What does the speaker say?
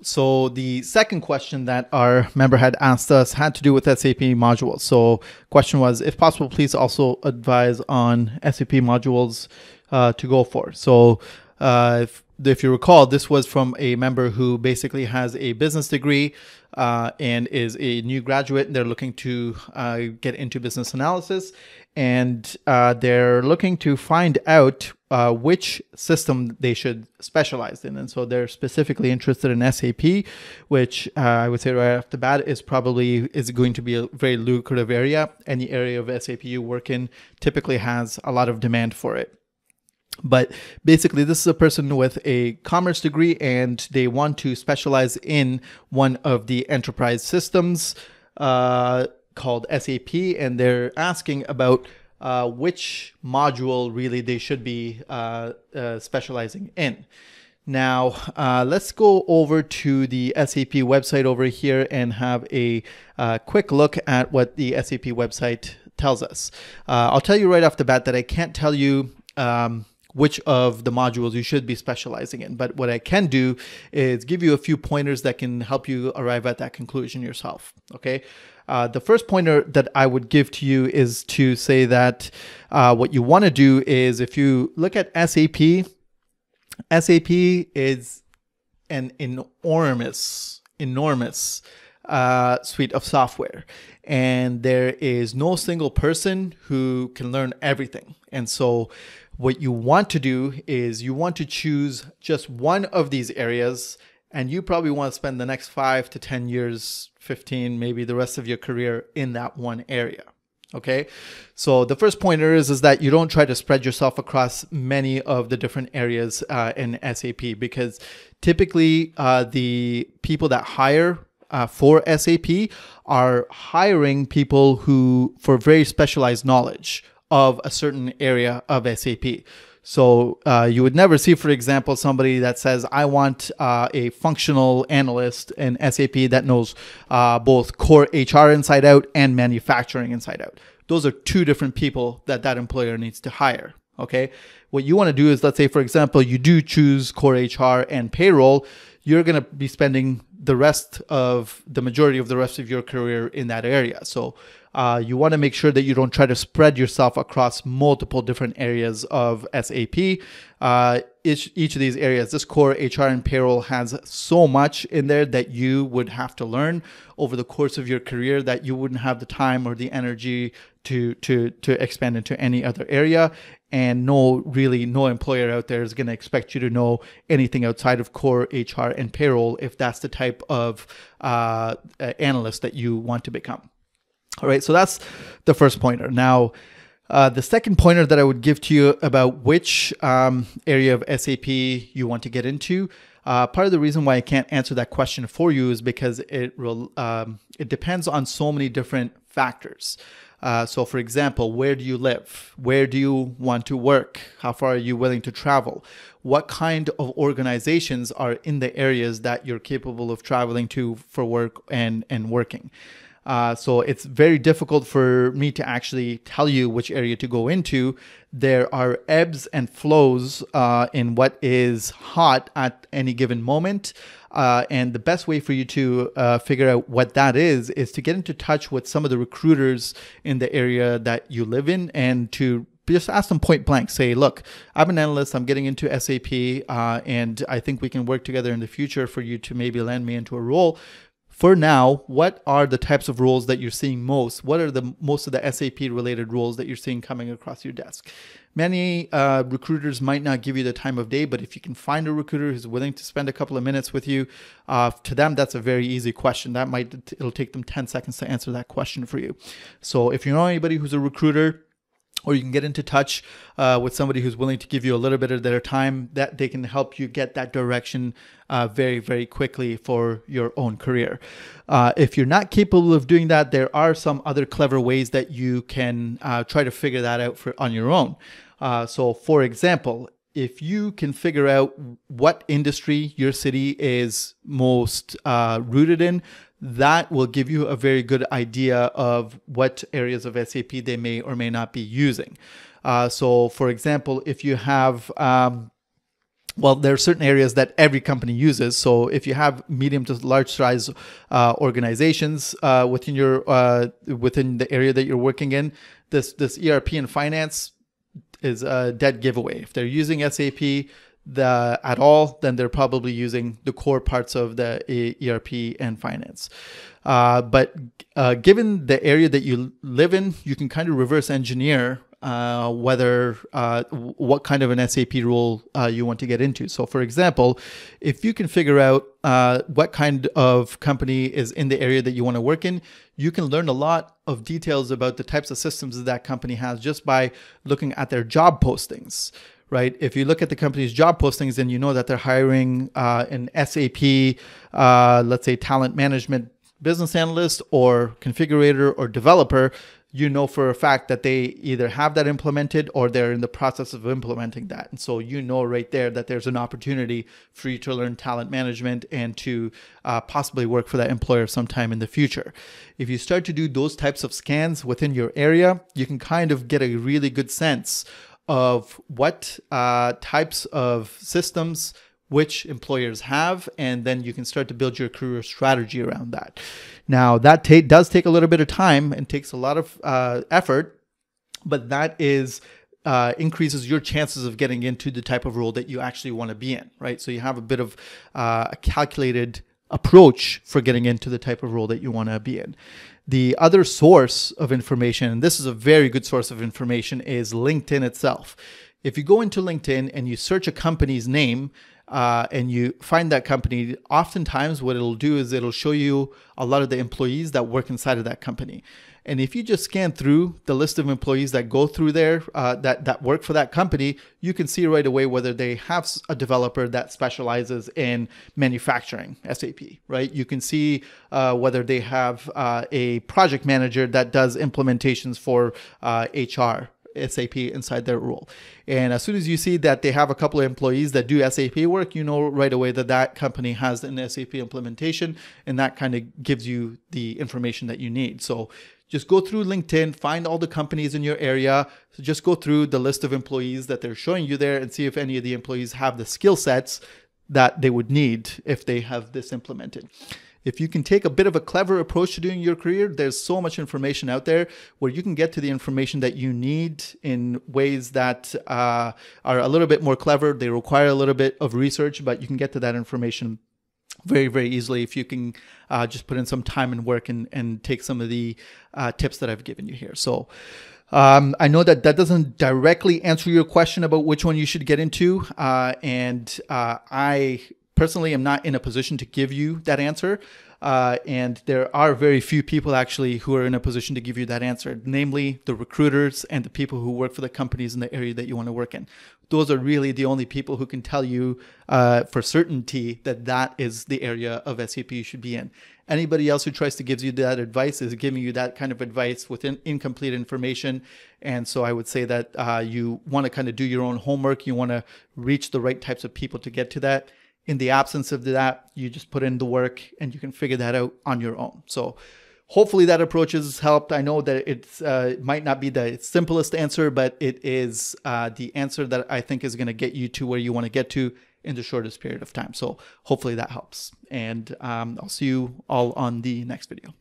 So the second question that our member had asked us had to do with SAP modules. So question was, if possible, please also advise on SAP modules to go for. So if you recall, this was from a member who basically has a business degree and is a new graduate. They're looking to get into business analysis, and they're looking to find out which system they should specialize in. And so they're specifically interested in SAP, which I would say right off the bat is going to be a very lucrative area. Any area of SAP you work in typically has a lot of demand for it. But basically, this is a person with a commerce degree, and they want to specialize in one of the enterprise systems called SAP, and they're asking about which module really they should be specializing in. Now, let's go over to the SAP website over here and have a quick look at what the SAP website tells us. I'll tell you right off the bat that I can't tell you which of the modules you should be specializing in. But what I can do is give you a few pointers that can help you arrive at that conclusion yourself. Okay. The first pointer that I would give to you is to say that what you want to do is, if you look at SAP, SAP is an enormous suite of software. And there is no single person who can learn everything. And so what you want to do is you want to choose just one of these areas, and you probably want to spend the next 5 to 10 years, 15, maybe the rest of your career in that one area. Okay. So the first pointer is that you don't try to spread yourself across many of the different areas in SAP, because typically the people that hire for SAP are hiring people who for very specialized knowledge of a certain area of SAP. So you would never see, for example, somebody that says, I want a functional analyst in SAP that knows both core HR inside out and manufacturing inside out. Those are two different people that employer needs to hire. Okay. What you want to do is, let's say, for example, you do choose core HR and payroll. You're going to be spending the majority of the rest of your career in that area. So you want to make sure that you don't try to spread yourself across multiple different areas of SAP. Each of these areas, this core HR and payroll, has so much in there that you would have to learn over the course of your career that you wouldn't have the time or the energy to expand into any other area. And no employer out there is going to expect you to know anything outside of core HR and payroll if that's the type of analyst that you want to become. All right, so that's the first pointer. Now, the second pointer that I would give to you about which area of SAP you want to get into, part of the reason why I can't answer that question for you is because it depends on so many different factors. So for example, where do you live? Where do you want to work? How far are you willing to travel? What kind of organizations are in the areas that you're capable of traveling to for work and working? So it's very difficult for me to actually tell you which area to go into. There are ebbs and flows in what is hot at any given moment. And the best way for you to figure out what that is to get into touch with some of the recruiters in the area that you live in, and to just ask them point blank. Say, look, I'm an analyst, I'm getting into SAP, and I think we can work together in the future for you to maybe land me into a role. For now, what are the types of roles that you're seeing most? What are most of the SAP related roles that you're seeing coming across your desk? Many recruiters might not give you the time of day, but if you can find a recruiter who's willing to spend a couple of minutes with you, to them, that's a very easy question. It'll take them 10 seconds to answer that question for you. So if you know anybody who's a recruiter, or you can get into touch with somebody who's willing to give you a little bit of their time, that they can help you get that direction very, very quickly for your own career. If you're not capable of doing that, there are some other clever ways that you can try to figure that out on your own. So for example, if you can figure out what industry your city is most rooted in, that will give you a very good idea of what areas of SAP they may or may not be using. So for example, if you have Well, there are certain areas that every company uses. So if you have medium to large size organizations within your within the area that you're working in, this ERP and finance is a dead giveaway. If they're using SAP at all, then they're probably using the core parts of the ERP and finance. But given the area that you live in, you can kind of reverse engineer what kind of an SAP role you want to get into. So for example, if you can figure out what kind of company is in the area that you want to work in, you can learn a lot of details about the types of systems that company has just by looking at their job postings. Right? If you look at the company's job postings and you know that they're hiring an SAP, let's say talent management business analyst or configurator or developer, you know for a fact that they either have that implemented or they're in the process of implementing that. And so you know right there that there's an opportunity for you to learn talent management and to possibly work for that employer sometime in the future. If you start to do those types of scans within your area, you can kind of get a really good sense of what types of systems which employers have, and then you can start to build your career strategy around that. Now, that does take a little bit of time and takes a lot of effort, but that increases your chances of getting into the type of role that you actually want to be in, right? So you have a bit of a calculated approach for getting into the type of role that you want to be in. The other source of information, and this is a very good source of information, is LinkedIn itself. If you go into LinkedIn and you search a company's name, and you find that company, oftentimes what it'll do is it'll show you a lot of the employees that work inside of that company. And if you just scan through the list of employees that go through there, that work for that company, you can see right away whether they have a developer that specializes in manufacturing SAP, right? You can see whether they have a project manager that does implementations for HR, SAP inside their role. And as soon as you see that they have a couple of employees that do SAP work, you know right away that that company has an SAP implementation, and that kind of gives you the information that you need. So just go through LinkedIn, find all the companies in your area. So just go through the list of employees that they're showing you there and see if any of the employees have the skill sets that they would need if they have this implemented. If you can take a bit of a clever approach to doing your career, there's so much information out there where you can get to the information that you need in ways that are a little bit more clever. They require a little bit of research, but you can get to that information very, very easily if you can just put in some time and work and take some of the tips that I've given you here. So I know that doesn't directly answer your question about which one you should get into. I personally am not in a position to give you that answer. And there are very few people actually who are in a position to give you that answer, namely the recruiters and the people who work for the companies in the area that you want to work in. Those are really the only people who can tell you for certainty that that is the area of SAP you should be in. Anybody else who tries to give you that advice is giving you that kind of advice with incomplete information. And so I would say that you want to kind of do your own homework. You want to reach the right types of people to get to that. In the absence of that, you just put in the work and you can figure that out on your own. So hopefully that approach has helped. I know that it might not be the simplest answer, but it is the answer that I think is going to get you to where you want to get to in the shortest period of time. So hopefully that helps. And I'll see you all on the next video.